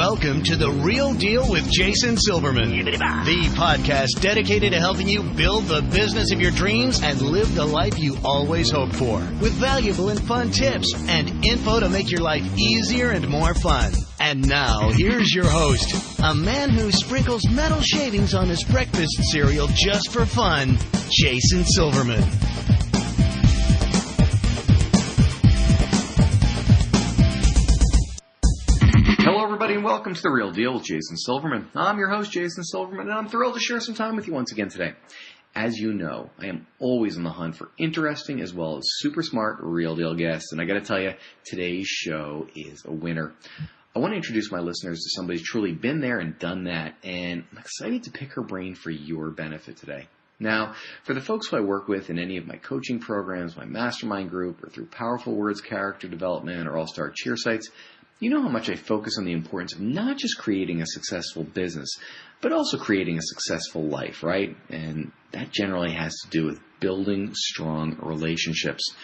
Welcome to The Real Deal with Jason Silverman, the podcast dedicated to helping you build the business of your dreams and live the life you always hoped for, with valuable and fun tips and info to make your life easier and more fun. And now, here's your host, a man who sprinkles metal shavings on his breakfast cereal just for fun, Jason Silverman. Hello, everybody, and welcome to The Real Deal with Jason Silverman. I'm your host, Jason Silverman, and I'm thrilled to share some time with you once again today. As you know, I am always on the hunt for interesting as well as super smart real deal guests, and I got to tell you, today's show is a winner. I want to introduce my listeners to somebody who's truly been there and done that, and I'm excited to pick her brain for your benefit today. Now, for the folks who I work with in any of my coaching programs, my mastermind group, or through Powerful Words Character Development or All-Star Cheer sites, you know how much I focus on the importance of not just creating a successful business, but also creating a successful life, right? And that generally has to do with building strong relationships.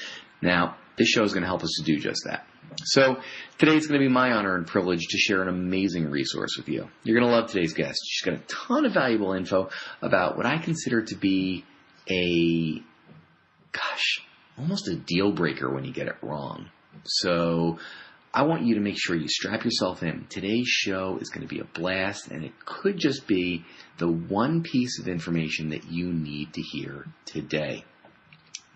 Now, this show is going to help us to do just that. So today it's going to be my honor and privilege to share an amazing resource with you. You're going to love today's guest. She's got a ton of valuable info about what I consider to be almost a deal breaker when you get it wrong. So I want you to make sure you strap yourself in. Today's show is going to be a blast, and it could just be the one piece of information that you need to hear today.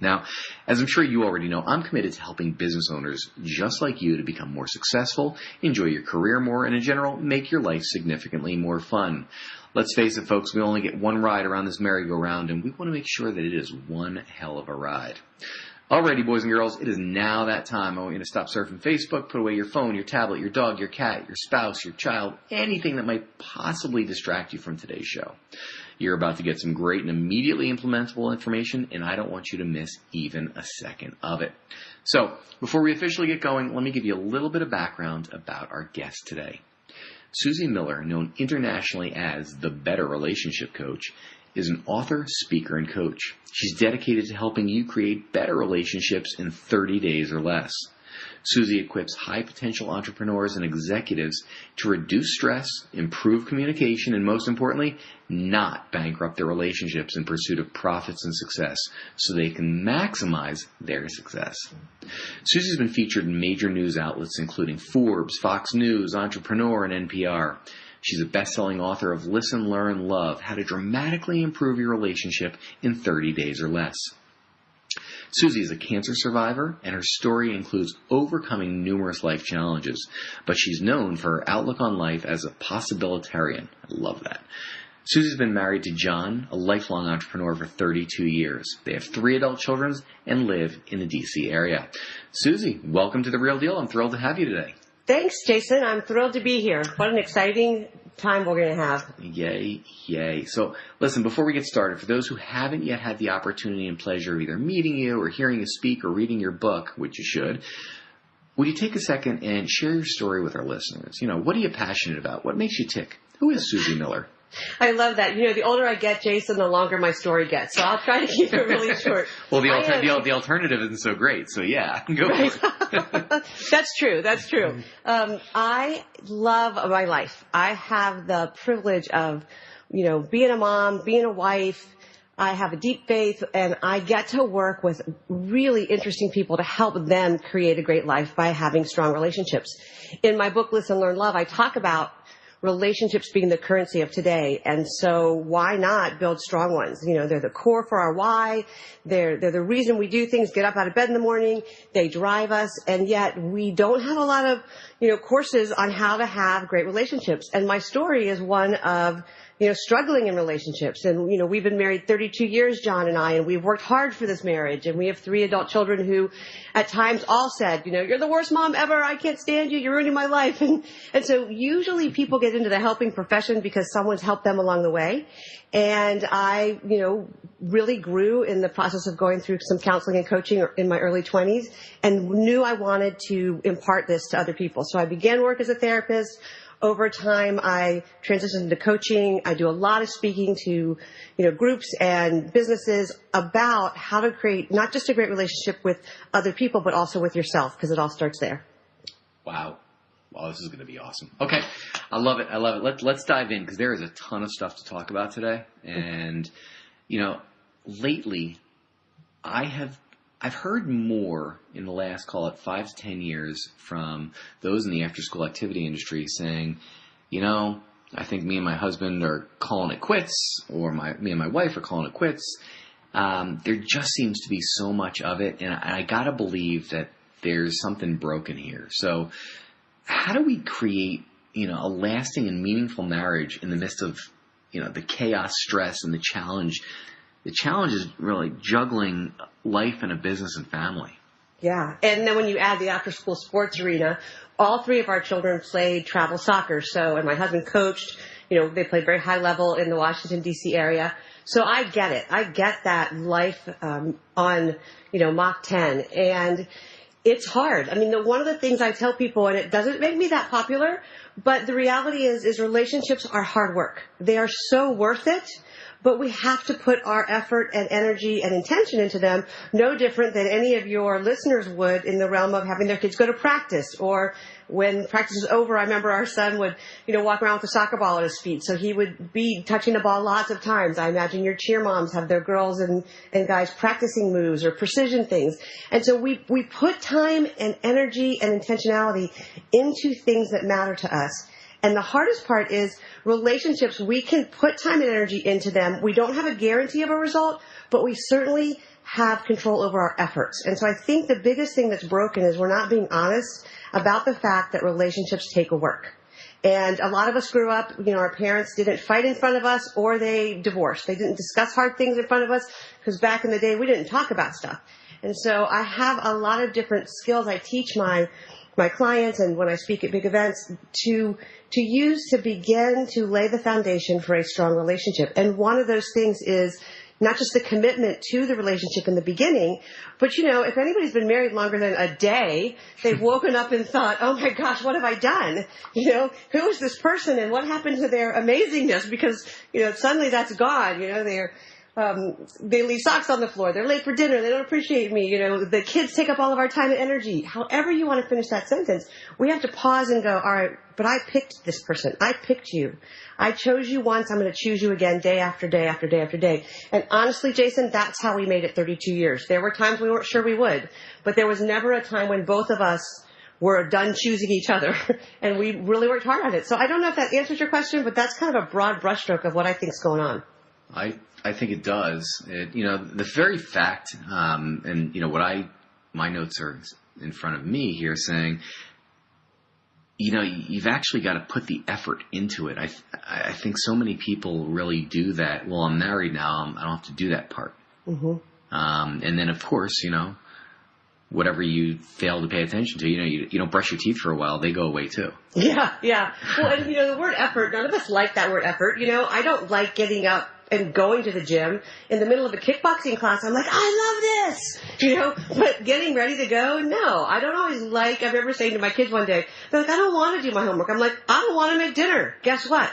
Now, as I'm sure you already know, I'm committed to helping business owners just like you to become more successful, enjoy your career more, and in general, make your life significantly more fun. Let's face it, folks, we only get one ride around this merry-go-round, and we want to make sure that it is one hell of a ride. Alrighty, boys and girls, it is now that time. I want you to stop surfing Facebook, put away your phone, your tablet, your dog, your cat, your spouse, your child, anything that might possibly distract you from today's show. You're about to get some great and immediately implementable information, and I don't want you to miss even a second of it. So, before we officially get going, let me give you a little bit of background about our guest today. Susie Miller, known internationally as the Better Relationship Coach, is an author, speaker, and coach. She's dedicated to helping you create better relationships in 30 days or less. Susie equips high-potential entrepreneurs and executives to reduce stress, improve communication, and most importantly, not bankrupt their relationships in pursuit of profits and success so they can maximize their success. Susie's been featured in major news outlets including Forbes, Fox News, Entrepreneur, and NPR. She's a best-selling author of Listen, Learn, Love, How to Dramatically Improve Your Relationship in 30 Days or Less. Susie is a cancer survivor, and her story includes overcoming numerous life challenges, but she's known for her outlook on life as a possibilitarian. I love that. Susie's been married to John, a lifelong entrepreneur for 32 years. They have 3 adult children and live in the D.C. area. Susie, welcome to The Real Deal. I'm thrilled to have you today. Thanks, Jason. I'm thrilled to be here. What an exciting time we're going to have. Yay, yay. So, listen, before we get started, for those who haven't yet had the opportunity and pleasure of either meeting you or hearing you speak or reading your book, which you should, would you take a second and share your story with our listeners? You know, what are you passionate about? What makes you tick? Who is Susie Miller? I love that. You know, the older I get, Jason, the longer my story gets. So I'll try to keep it really short. Well, the alternative isn't so great. So, yeah, go for it. That's true. I love my life. I have the privilege of, being a mom, being a wife. I have a deep faith, and I get to work with really interesting people to help them create a great life by having strong relationships. In my book, Listen, Learn, Love, I talk about relationships being the currency of today. And so why not build strong ones? They're the core for our why. They're the reason we do things, get up out of bed in the morning. They drive us. And yet we don't have a lot of, courses on how to have great relationships. And my story is one of, struggling in relationships. And, we've been married 32 years, John and I, and we've worked hard for this marriage. And we have 3 adult children who at times all said, you're the worst mom ever. I can't stand you. You're ruining my life. And so usually people get into the helping profession because someone's helped them along the way. And I, really grew in the process of going through some counseling and coaching in my early 20s and knew I wanted to impart this to other people. So I began work as a therapist. Over time, I transitioned into coaching. I do a lot of speaking to, groups and businesses about how to create not just a great relationship with other people, but also with yourself, because it all starts there. Wow. Oh, this is going to be awesome. Okay. I love it. I love it. Let's dive in because there is a ton of stuff to talk about today. And, lately I've heard more in the last, call it 5 to 10 years from those in the after-school activity industry saying, I think me and my husband are calling it quits, or me and my wife are calling it quits. There just seems to be so much of it, and I got to believe that there's something broken here. So how do we create, a lasting and meaningful marriage in the midst of, the chaos, stress, and the challenge? The challenge is really juggling life and a business and family. Yeah. And then when you add the after-school sports arena, all 3 of our children played travel soccer. And my husband coached, they played very high level in the Washington, D.C. area. So I get it. I get that life on, Mach 10. And it's hard. I mean, one of the things I tell people, and it doesn't make me that popular, but the reality is relationships are hard work. They are so worth it. But we have to put our effort and energy and intention into them, no different than any of your listeners would in the realm of having their kids go to practice. Or when practice is over, I remember our son would, walk around with a soccer ball at his feet. So he would be touching the ball lots of times. I imagine your cheer moms have their girls and guys practicing moves or precision things. And so we put time and energy and intentionality into things that matter to us. And the hardest part is relationships. We can put time and energy into them. We don't have a guarantee of a result, but we certainly have control over our efforts. And so I think the biggest thing that's broken is we're not being honest about the fact that relationships take a work. And a lot of us grew up, our parents didn't fight in front of us or they divorced. They didn't discuss hard things in front of us because back in the day we didn't talk about stuff. And so I have a lot of different skills I teach my clients and when I speak at big events to use to begin to lay the foundation for a strong relationship. And one of those things is not just the commitment to the relationship in the beginning, but if anybody's been married longer than a day, they've woken up and thought, oh my gosh, what have I done? Who is this person and what happened to their amazingness? Because, suddenly that's gone. They leave socks on the floor. They're late for dinner. They don't appreciate me. The kids take up all of our time and energy. However you want to finish that sentence, we have to pause and go, all right, but I picked this person. I picked you. I chose you once. I'm going to choose you again day after day after day after day. And honestly, Jason, that's how we made it 32 years. There were times we weren't sure we would, but there was never a time when both of us were done choosing each other, and we really worked hard at it. So I don't know if that answers your question, but that's kind of a broad brushstroke of what I think is going on. I think it does. The very fact, and my notes are in front of me here saying, you've actually got to put the effort into it. I think so many people really do that. Well, I'm married now. I don't have to do that part. Mm-hmm. And then, of course, whatever you fail to pay attention to, you don't brush your teeth for a while. They go away too. Yeah. Well, and the word effort, none of us like that word effort. I don't like getting up and going to the gym in the middle of a kickboxing class. I'm like, I love this, but getting ready to go, no, I don't always like. I remember saying to my kids one day, they're like, I don't want to do my homework. I'm like, I don't want to make dinner. Guess what?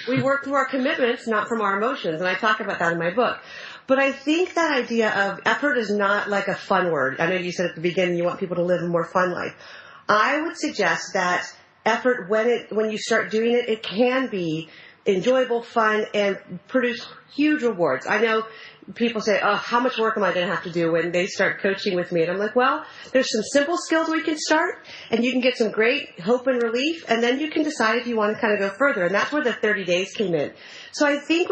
We work through our commitments, not from our emotions. And I talk about that in my book. But I think that idea of effort is not like a fun word. I know you said at the beginning you want people to live a more fun life. I would suggest that effort, when you start doing it, it can be enjoyable, fun, and produce huge rewards. I know people say, oh, how much work am I going to have to do when they start coaching with me? And I'm like, well, there's some simple skills we can start, and you can get some great hope and relief, and then you can decide if you want to kind of go further. And that's where the 30 days came in. So I think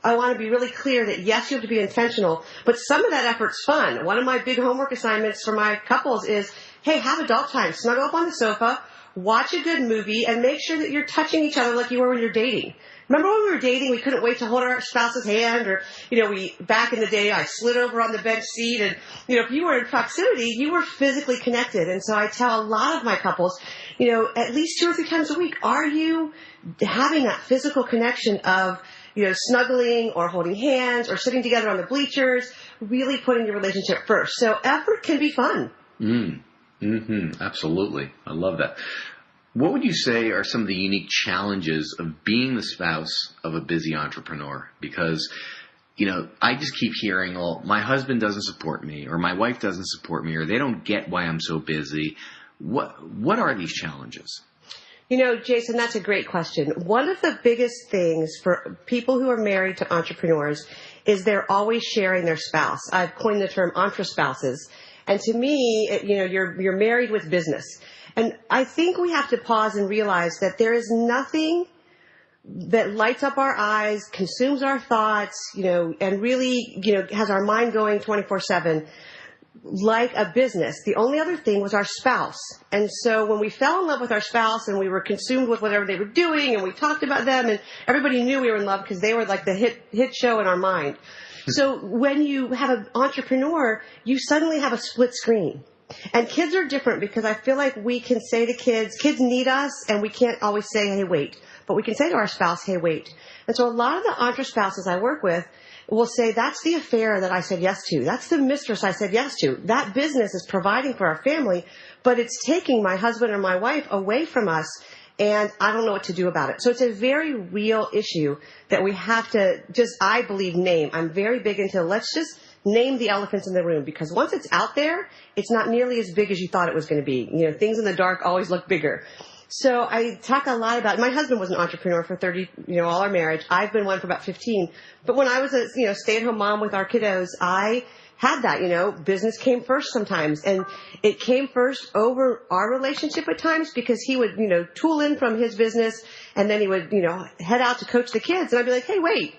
I want to be really clear that, yes, you have to be intentional, but some of that effort's fun. One of my big homework assignments for my couples is, hey, have adult time. Snuggle up on the sofa, watch a good movie, and make sure that you're touching each other like you were when you're dating. Remember when we were dating, we couldn't wait to hold our spouse's hand, or, back in the day, I slid over on the bench seat, and, if you were in proximity, you were physically connected. And so I tell a lot of my couples, at least 2 or 3 times a week, are you having that physical connection of, snuggling or holding hands or sitting together on the bleachers, really putting your relationship first. So effort can be fun. Absolutely. I love that. What would you say are some of the unique challenges of being the spouse of a busy entrepreneur? Because, I just keep hearing, well, my husband doesn't support me, or my wife doesn't support me, or they don't get why I'm so busy. What are these challenges? Jason, that's a great question. One of the biggest things for people who are married to entrepreneurs is they're always sharing their spouse. I've coined the term entre-spouses. And to me, you're married with business. And I think we have to pause and realize that there is nothing that lights up our eyes, consumes our thoughts, and really, has our mind going 24/7 like a business. The only other thing was our spouse. And so when we fell in love with our spouse and we were consumed with whatever they were doing and we talked about them and everybody knew we were in love because they were like the hit show in our mind. So when you have an entrepreneur, you suddenly have a split screen. And kids are different because I feel like we can say to kids need us and we can't always say, hey, wait. But we can say to our spouse, hey, wait. And so a lot of the entre-spouses I work with will say, that's the affair that I said yes to. That's the mistress I said yes to. That business is providing for our family, but it's taking my husband or my wife away from us, and I don't know what to do about it. So it's a very real issue that we have to just, I believe, name. I'm very big into let's just name the elephants in the room, because once it's out there, it's not nearly as big as you thought it was going to be. Things in the dark always look bigger. So I talk a lot about, my husband was an entrepreneur for 30, all our marriage. I've been one for about 15. But when I was a, stay-at-home mom with our kiddos, I had that, business came first sometimes. And it came first over our relationship at times because he would, tool in from his business and then he would, head out to coach the kids. And I'd be like, hey, wait,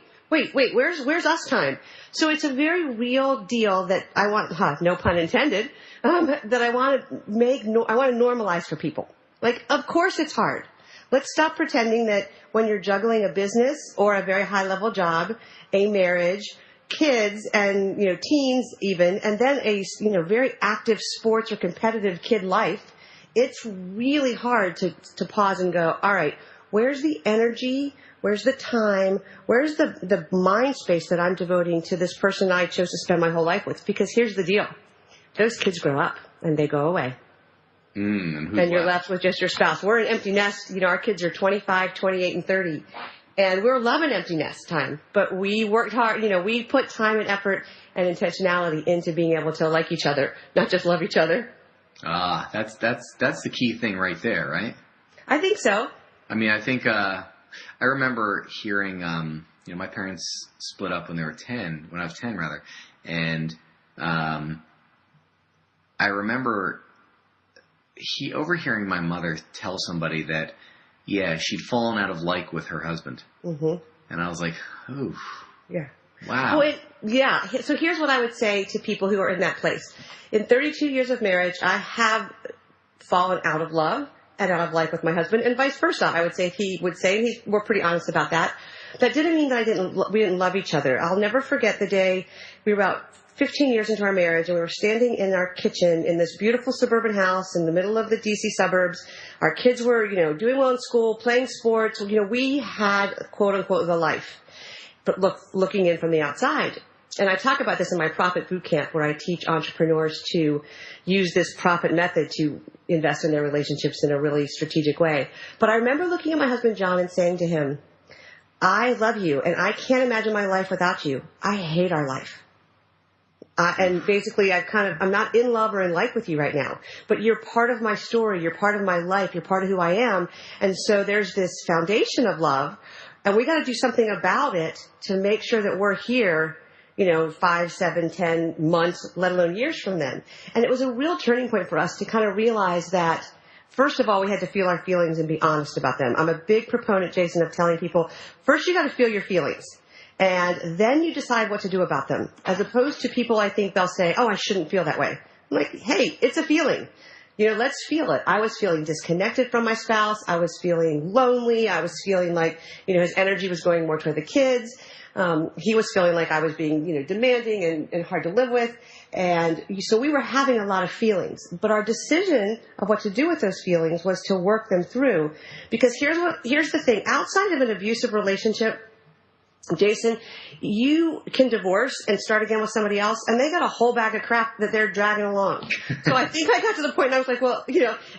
where's us time? So it's a very real deal that I want, no pun intended, that I want to I want to normalize for people. Like, of course it's hard. Let's stop pretending that when you're juggling a business or a very high-level job, a marriage, kids, and, teens even, and then a, very active sports or competitive kid life, it's really hard to pause and go, all right, where's the energy? Where's the time? Where's the mind space that I'm devoting to this person I chose to spend my whole life with? Because here's the deal. Those kids grow up and they go away. And you're left with just your spouse. We're an empty nest. Our kids are 25, 28, and 30. And we're loving empty nest time. But we worked hard. We put time and effort and intentionality into being able to like each other, not just love each other. That's the key thing right there, right? I think so. I mean, I think I remember hearing, my parents split up when I was 10 rather. And I remember overhearing my mother tell somebody that, she'd fallen out of like with her husband. Mm-hmm. And I was like, ooh. Yeah. Wow. So here's what I would say to people who are in that place. In 32 years of marriage, I have fallen out of love and out of like with my husband, and vice versa. I would say we're pretty honest about that. That didn't mean that we didn't love each other. I'll never forget the day we were about 15 years into our marriage, and we were standing in our kitchen in this beautiful suburban house in the middle of the D.C. suburbs. Our kids were, doing well in school, playing sports. We had, quote unquote, the life, but looking in from the outside. And I talk about this in my Profit Boot Camp, where I teach entrepreneurs to use this profit method to invest in their relationships in a really strategic way. But I remember looking at my husband, John, and saying to him, I love you, and I can't imagine my life without you. I hate our life. And basically, I'm not in love or in like with you right now, but you're part of my story. You're part of my life. You're part of who I am. And so there's this foundation of love, and we got to do something about it to make sure that we're here, 5, 7, 10 months, let alone years from then. And it was a real turning point for us to kind of realize that, first of all, we had to feel our feelings and be honest about them. I'm a big proponent, Jason, of telling people, first you got to feel your feelings. And then you decide what to do about them. As opposed to people, I think they'll say, oh, I shouldn't feel that way. I'm like, hey, it's a feeling. Let's feel it. I was feeling disconnected from my spouse. I was feeling lonely. I was feeling like, his energy was going more toward the kids. He was feeling like I was being, demanding and hard to live with. And so we were having a lot of feelings. But our decision of what to do with those feelings was to work them through. Because here's the thing. Outside of an abusive relationship, Jason, you can divorce and start again with somebody else, and they got a whole bag of crap that they're dragging along. So I think I got to the point and I was like, well,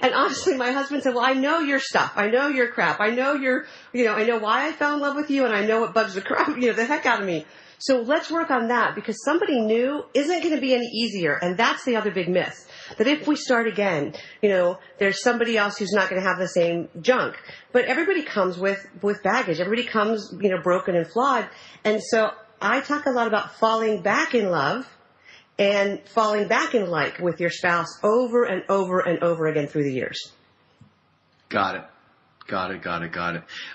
and honestly, my husband said, well, I know your stuff. I know your crap. I know I know why I fell in love with you, and I know what bugs the crap, the heck out of me. So let's work on that, because somebody new isn't going to be any easier, and that's the other big myth. That if we start again, there's somebody else who's not going to have the same junk. But everybody comes with baggage. Everybody comes, broken and flawed. And so I talk a lot about falling back in love and falling back in like with your spouse over and over and over again through the years. Got it.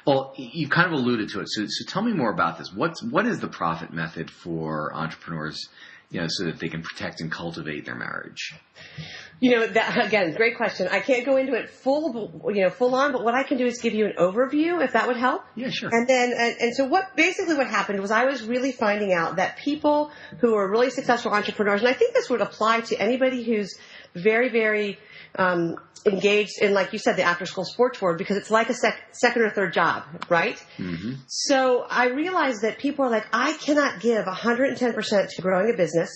Well, you kind of alluded to it. So tell me more about this. What is the profit method for entrepreneurs, so that they can protect and cultivate their marriage? That, again, great question. I can't go into it full on, but what I can do is give you an overview, if that would help. Yeah, sure. And then, so what happened was I was really finding out that people who are really successful entrepreneurs, and I think this would apply to anybody who's very, very engaged in, like you said, the after-school sports world, because it's like a second or third job, right? Mm-hmm. So I realized that people are like, I cannot give 110% to growing a business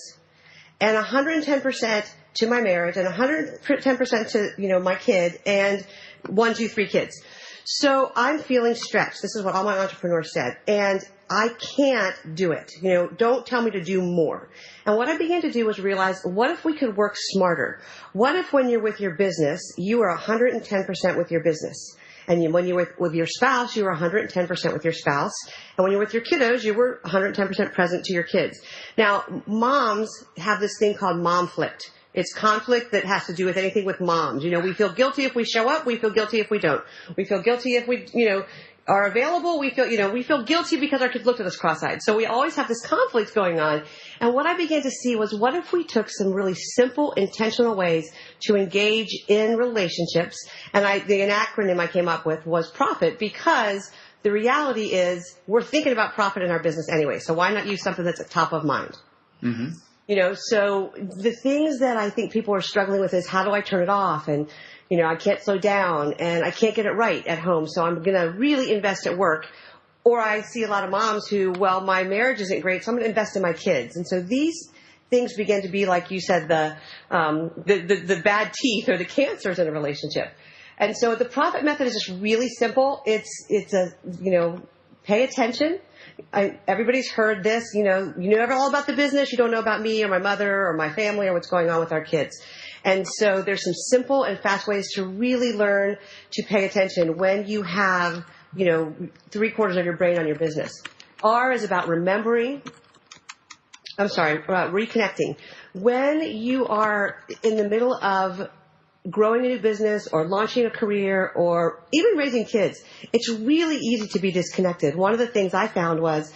and 110% to my marriage and 110% to, my kid and 1, 2, 3 kids. So I'm feeling stretched. This is what all my entrepreneurs said. And I can't do it. Don't tell me to do more. And what I began to do was realize, what if we could work smarter? What if when you're with your business, you are 110% with your business? And when you're with your spouse, you were 110% with your spouse. And when you're with your kiddos, you were 110% present to your kids. Now, moms have this thing called momflict. It's conflict that has to do with anything with moms. We feel guilty if we show up. We feel guilty if we don't. We feel guilty if we, are available. We feel guilty because our kids looked at us cross-eyed. So we always have this conflict going on. And what I began to see was, what if we took some really simple, intentional ways to engage in relationships? And the acronym I came up with was PROFIT, because the reality is we're thinking about profit in our business anyway. So why not use something that's at top of mind? Mm-hmm. So the things that I think people are struggling with is, how do I turn it off? And, I can't slow down and I can't get it right at home. So I'm going to really invest at work. Or I see a lot of moms who, well, my marriage isn't great, so I'm going to invest in my kids. And so these things begin to be, like you said, the bad teeth or the cancers in a relationship. And so the profit method is just really simple. It's pay attention. Everybody's heard this, you know all about the business. You don't know about me or my mother or my family or what's going on with our kids. And so there's some simple and fast ways to really learn to pay attention when you have, 3/4 of your brain on your business. R is about reconnecting. When you are in the middle of growing a new business or launching a career or even raising kids, it's really easy to be disconnected. One of the things I found was,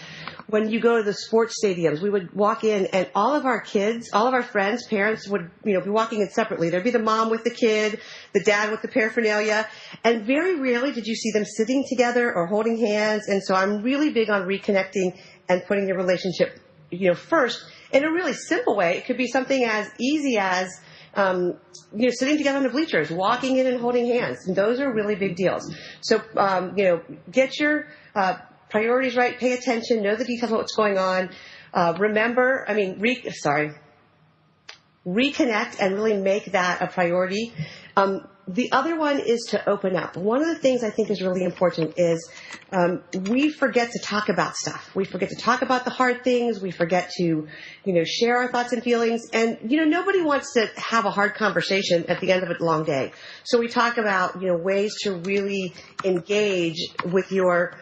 when you go to the sports stadiums, we would walk in and all of our kids, all of our friends, parents would, be walking in separately. There'd be the mom with the kid, the dad with the paraphernalia, and very rarely did you see them sitting together or holding hands. And so I'm really big on reconnecting and putting your relationship, first in a really simple way. It could be something as easy as, sitting together on the bleachers, walking in and holding hands. And those are really big deals. So, get your, priorities right, pay attention, know the details of what's going on. Reconnect and really make that a priority. The other one is to open up. One of the things I think is really important is we forget to talk about stuff. We forget to talk about the hard things. We forget to, share our thoughts and feelings. And, nobody wants to have a hard conversation at the end of a long day. So we talk about, ways to really engage with your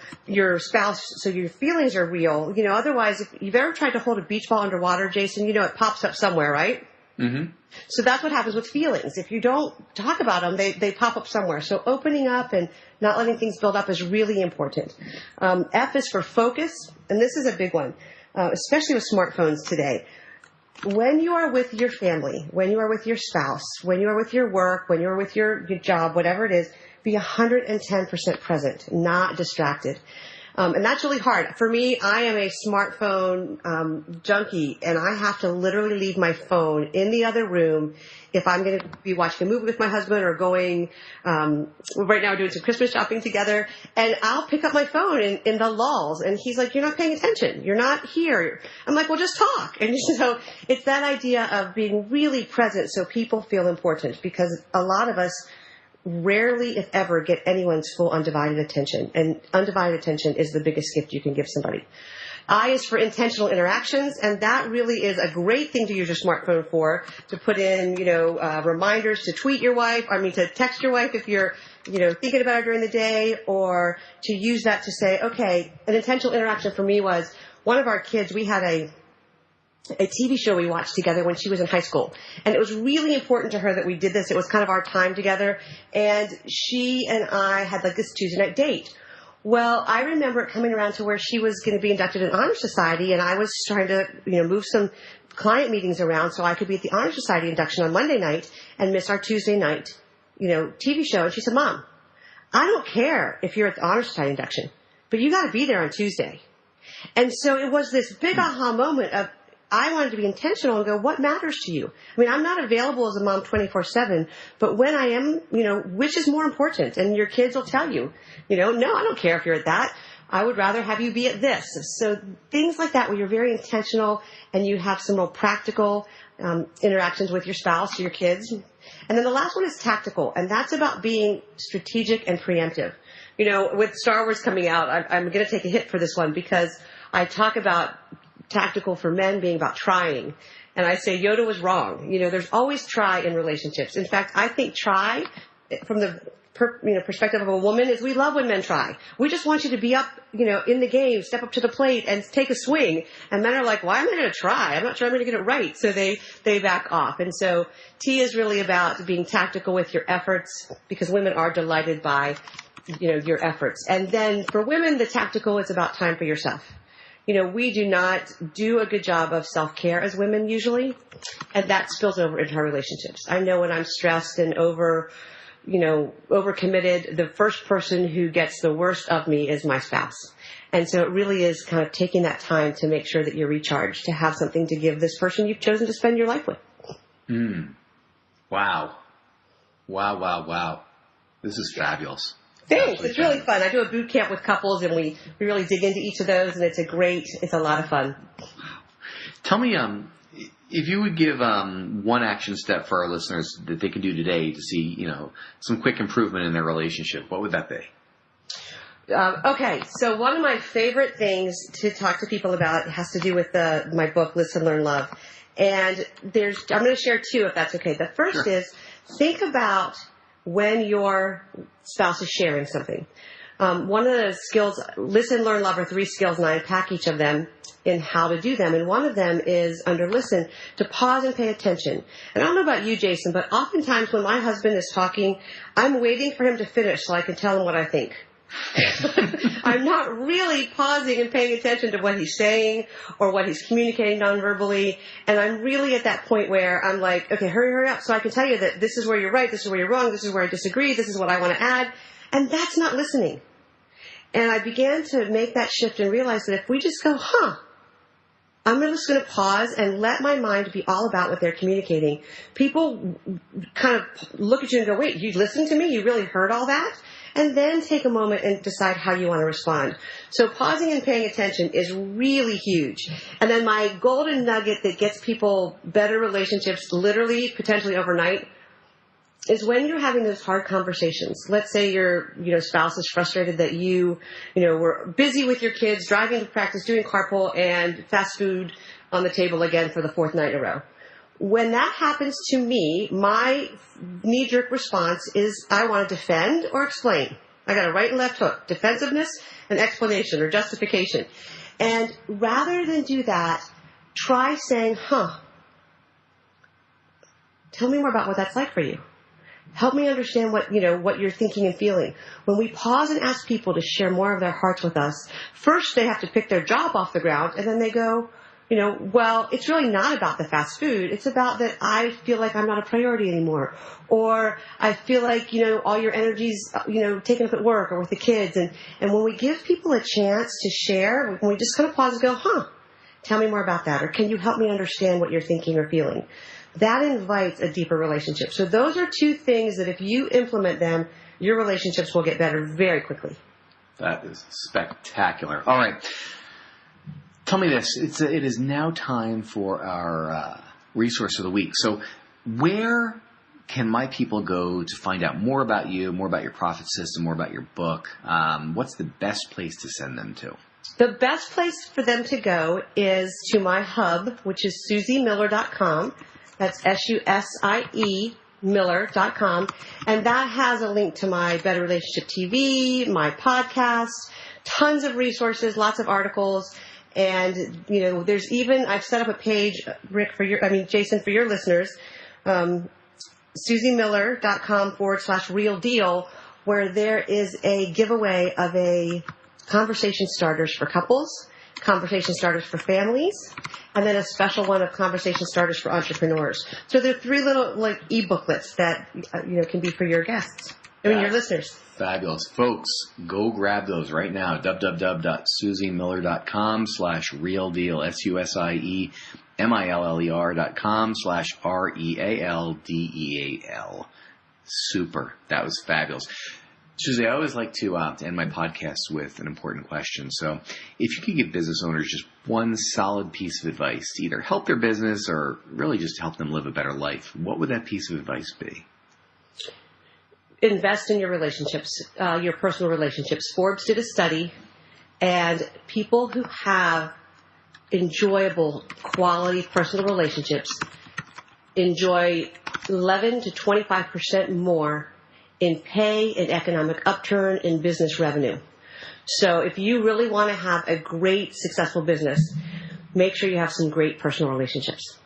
spouse so your feelings are real. Otherwise, if you've ever tried to hold a beach ball underwater, Jason, it pops up somewhere, right? Mm-hmm. So that's what happens with feelings. If you don't talk about them, they pop up somewhere. So opening up and not letting things build up is really important. F is for focus, and this is a big one, especially with smartphones today. When you are with your family, when you are with your spouse, when you are with your work, when you're with your job, whatever it is, be 110% present, not distracted. And that's really hard. For me, I am a smartphone junkie, and I have to literally leave my phone in the other room if I'm going to be watching a movie with my husband or going, right now we're doing some Christmas shopping together, and I'll pick up my phone in the lulls, and he's like, you're not paying attention. You're not here. I'm like, well, just talk. And so it's that idea of being really present so people feel important, because a lot of us rarely, if ever, get anyone's full undivided attention. And undivided attention is the biggest gift you can give somebody. I is for intentional interactions, and that really is a great thing to use your smartphone for, to put in, reminders to tweet your wife, to text your wife if you're, thinking about her during the day, or to use that to say, okay, an intentional interaction for me was one of our kids, we had a TV show we watched together when she was in high school. And it was really important to her that we did this. It was kind of our time together. And she and I had like this Tuesday night date. Well, I remember it coming around to where she was going to be inducted in Honor Society, and I was trying to, move some client meetings around so I could be at the Honor Society induction on Monday night and miss our Tuesday night, TV show. And she said, Mom, I don't care if you're at the Honor Society induction, but you got to be there on Tuesday. And so it was this big aha moment of, I wanted to be intentional and go, what matters to you? I'm not available as a mom 24/7, but when I am, which is more important? And your kids will tell you, no, I don't care if you're at that. I would rather have you be at this. So things like that where you're very intentional and you have some real practical interactions with your spouse or your kids. And then the last one is tactical, and that's about being strategic and preemptive. With Star Wars coming out, I'm going to take a hit for this one because I talk about tactical for men being about trying. And I say Yoda was wrong. There's always try in relationships. In fact, I think try from the perspective of a woman is we love when men try. We just want you to be up, in the game, step up to the plate and take a swing. And men are like, why am I going to try? I'm not sure I'm going to get it right. So they back off. And so T is really about being tactical with your efforts because women are delighted by, your efforts. And then for women, the tactical is about time for yourself. We do not do a good job of self-care as women usually, and that spills over into our relationships. I know when I'm stressed and overcommitted, the first person who gets the worst of me is my spouse. And so it really is kind of taking that time to make sure that you're recharged, to have something to give this person you've chosen to spend your life with. Wow. This is fabulous. Thanks. It's really fun. I do a boot camp with couples, and we really dig into each of those, and it's a lot of fun. Tell me, if you would give one action step for our listeners that they can do today to see, some quick improvement in their relationship, what would that be? Okay, so one of my favorite things to talk to people about has to do with my book, Listen, Learn, Love. And I'm going to share two, if that's okay. The first is think about when your spouse is sharing something. One of the skills, Listen, Learn, Love are 3 skills, and I unpack each of them in how to do them. And one of them is under listen, to pause and pay attention. And I don't know about you, Jason, but oftentimes when my husband is talking, I'm waiting for him to finish so I can tell him what I think. I'm not really pausing and paying attention to what he's saying or what he's communicating nonverbally. And I'm really at that point where I'm like, okay, hurry up so I can tell you that this is where you're right, this is where you're wrong, this is where I disagree, this is what I want to add. And that's not listening. And I began to make that shift and realize that if we just go, I'm just going to pause and let my mind be all about what they're communicating. People kind of look at you and go, wait, you listened to me? You really heard all that? And then take a moment and decide how you want to respond. So pausing and paying attention is really huge. And then my golden nugget that gets people better relationships literally, potentially overnight, is when you're having those hard conversations. Let's say your spouse is frustrated that you were busy with your kids, driving to practice, doing carpool, and fast food on the table again for the 4th night in a row. When that happens to me, my knee-jerk response is I want to defend or explain. I got a right and left hook, defensiveness and explanation or justification. And rather than do that, try saying, tell me more about what that's like for you. Help me understand what you're thinking and feeling. When we pause and ask people to share more of their hearts with us, first they have to pick their job off the ground, and then they go, well, it's really not about the fast food. It's about that I feel like I'm not a priority anymore. Or I feel like, all your energy's, taken up at work or with the kids. And when we give people a chance to share, when we just kind of pause and go, tell me more about that. Or can you help me understand what you're thinking or feeling? That invites a deeper relationship. So those are 2 things that if you implement them, your relationships will get better very quickly. That is spectacular. All right. Tell me this. It is now time for our resource of the week. So where can my people go to find out more about you, more about your profit system, more about your book? What's the best place to send them to? The best place for them to go is to my hub, which is susiemiller.com. That's SUSIE Miller.com. And that has a link to my Better Relationship TV, my podcast, tons of resources, lots of articles. And, there's even, I've set up a page, Rick, Jason, for your listeners, susiemiller.com/real deal, where there is a giveaway of a conversation starters for couples, conversation starters for families, and then a special one of conversation starters for entrepreneurs. So there are 3 little e-booklets that can be for your guests. Your listeners. Fabulous. Folks, go grab those right now. www.susiemiller.com/real deal. SUSIEMILLER.com/REALDEAL. Super. That was fabulous. Susie, I always like to end my podcast with an important question. So if you could give business owners just one solid piece of advice to either help their business or really just help them live a better life, what would that piece of advice be? Invest in your relationships, your personal relationships. Forbes did a study, and people who have enjoyable, quality personal relationships enjoy 11 to 25% more in pay, in economic upturn, in business revenue. So if you really want to have a great, successful business, make sure you have some great personal relationships.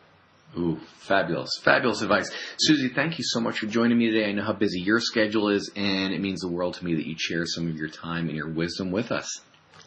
Ooh, fabulous. Fabulous advice. Susie, thank you so much for joining me today. I know how busy your schedule is, and it means the world to me that you share some of your time and your wisdom with us.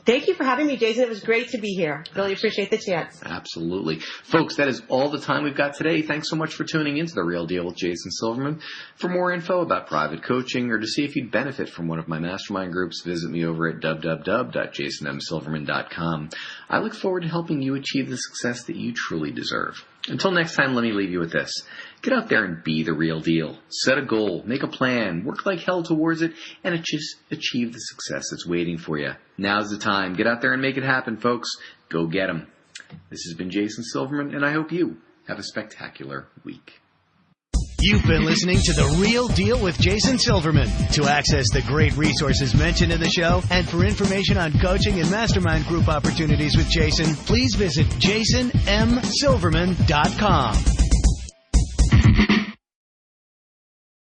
Thank you for having me, Jason. It was great to be here. Really appreciate the chance. Absolutely. Folks, that is all the time we've got today. Thanks so much for tuning into The Real Deal with Jason Silverman. For more info about private coaching or to see if you'd benefit from one of my mastermind groups, visit me over at www.jasonmsilverman.com. I look forward to helping you achieve the success that you truly deserve. Until next time, let me leave you with this. Get out there and be the real deal. Set a goal, make a plan, work like hell towards it, and just achieve the success that's waiting for you. Now's the time. Get out there and make it happen, folks. Go get 'em. This has been Jason Silverman, and I hope you have a spectacular week. You've been listening to The Real Deal with Jason Silverman. To access the great resources mentioned in the show and for information on coaching and mastermind group opportunities with Jason, please visit jasonmsilverman.com.